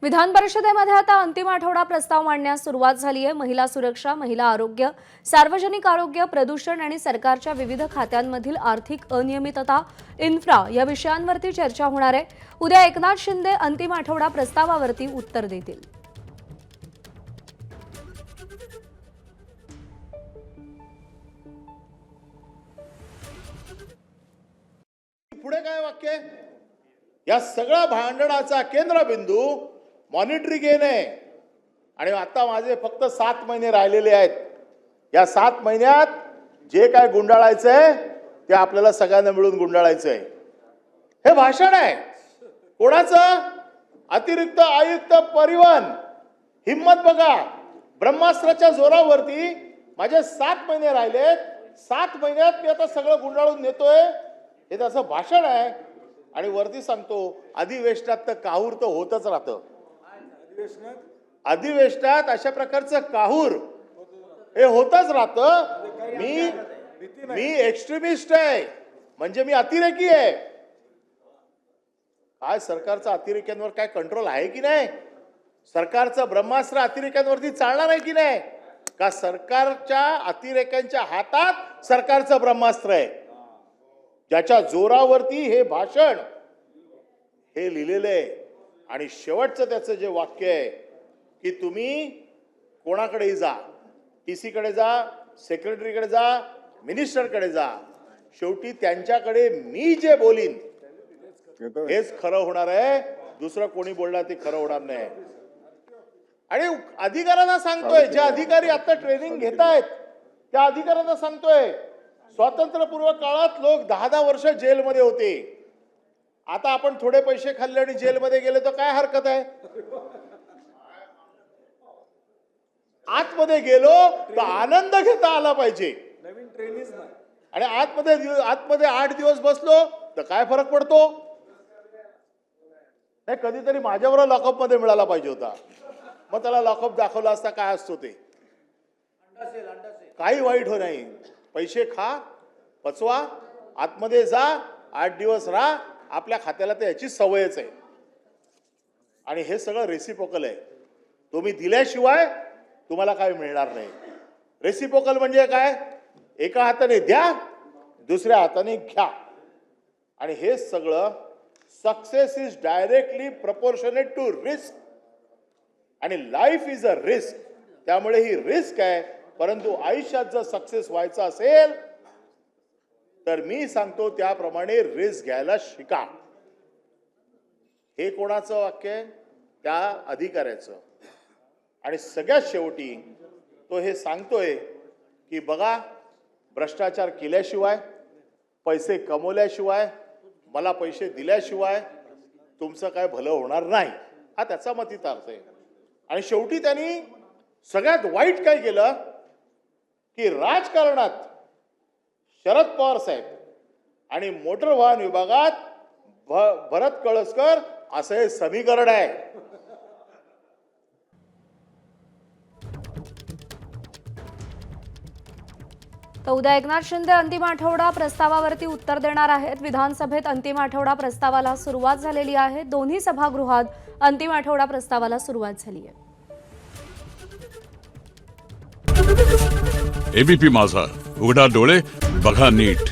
विधान परिषदेमध्ये आता अंतिम आठवडा प्रस्ताव मांडण्यास सुरुवात झाली आहे। महिला सुरक्षा, महिला आरोग्य, सार्वजनिक आरोग्य, प्रदूषण आणि सरकारच्या विविध खात्यांमधील आर्थिक अनियमितता, इन्फ्रा या विषयांवरती चर्चा होणार आहे। उद्या एकनाथ शिंदे अंतिम आठवडा प्रस्तावावरती उत्तर देतील। पुढे काय वाक्य आहे? या सगळ्या भांडणाचा केंद्रबिंदू मॉनिटरिंग आहे आणि आता माझे फक्त 7 महिने राहिलेले आहेत। या 7 महिन्यात जे काय गुंडाळायचंय ते आपल्याला सगळ्यांना मिळून गुंडाळायचंय। हे भाषण आहे कोणाचं? अतिरिक्त आयुक्त परिवहन, हिम्मत बघा। ब्रह्मास्त्राच्या जोरावरती माझे 7 महिने राहिलेत, 7 महिन्यात मी आता सगळं गुंडाळून नेतोय, हे त्याचं भाषण आहे। आणि वरती सांगतो अधिवेशनात तर काहूर तर होतच राहतं। अधिवेशनात अशा प्रकारचं काहूर हे होतच राहतं। मी एक्स्ट्रीमिस्ट आहे, म्हणजे मी अतिरेकी आहे। काय सरकारचा अतिरेक्यांवर काय कंट्रोल आहे की नाही? सरकारचं ब्रह्मास्त्र अतिरेक्यांवरती चालणार आहे की नाही? का सरकारच्या अतिरेक्यांच्या हातात सरकारचं ब्रह्मास्त्र आहे, ज्याच्या जोरावरती हे भाषण हे लिहिलेलं आहे। आणि शेवटचं त्याचं जे वाक्य आहे की तुम्ही कोणाकडेही जा, टीसी कडे जा, सेक्रेटरीकडे जा, मिनिस्टरकडे जा, शेवटी त्यांच्याकडे मी जे बोलीन हेच खरं होणार आहे, दुसरं कोणी बोलणार ते खरं होणार नाही। आणि अधिकाऱ्यांना सांगतोय, जे अधिकारी आता ट्रेनिंग घेत आहेत त्या अधिकाऱ्यांना सांगतोय, स्वातंत्र्यपूर्व काळात लोक 10-10 वर्ष जेलमध्ये होते, आता आपण थोडे पैसे खाल्ले आणि जेलमध्ये गेले तर काय हरकत आहे? आतमध्ये गेलो तर आनंद घेता आला पाहिजे। नवीन ट्रेनिंग आणि आतमध्ये 8 दिवस बसलो तर काय फरक पडतो? नाही, कधीतरी माझ्यावर लॉकअप मध्ये मिळाला पाहिजे होता, मग त्याला लॉकअप दाखवला असता काय असतो ते। काही वाईट हो नाही, पैसे खा, पचवा, आतमध्ये जा, 8 दिवस राहा, आपल्या खात्याला तर याची सवयच आहे। आणि हे सगळं रेसिप्रोकल आहे, तुम्ही दिल्याशिवाय तुम्हाला काय मिळणार नाही। रेसिप्रोकल म्हणजे काय? एका हाताने द्या, दुसऱ्या हाताने घ्या। आणि हे सगळं success is directly proportionate to risk, आणि लाईफ इज अ रिस्क, त्यामुळे ही रिस्क आहे। परंतु आयुष्यात जर सक्सेस व्हायचं असेल तर मी सांगतो त्याप्रमाणे रिस्क घ्यायला शिका। हे कोणाचं वाक्य आहे? त्या अधिकाऱ्याचं। आणि सगळ्यात शेवटी तो हे सांगतोय की बघा, भ्रष्टाचार केल्याशिवाय, पैसे कमवल्याशिवाय, मला पैसे दिल्याशिवाय तुमचं काय भलं होणार नाही, हा त्याचा मतितार्थ आहे। आणि शेवटी त्यांनी सगळ्यात वाईट काय केलं की राजकारणात शरद पवार साहेब आणि मोटर वाहन विभागात भरत कळसकर असं हे समीकरण आहे। तर उद्या एकनाथ शिंदे अंतिम आठवडा प्रस्तावावरती उत्तर देणार आहेत। विधानसभेत अंतिम आठवडा प्रस्तावाला सुरुवात झालेली आहे। दोन्ही सभागृहात अंतिम आठवडा प्रस्तावाला सुरुवात झाली आहे। एबीपी माझा, उघडा डोळे बघा नीट।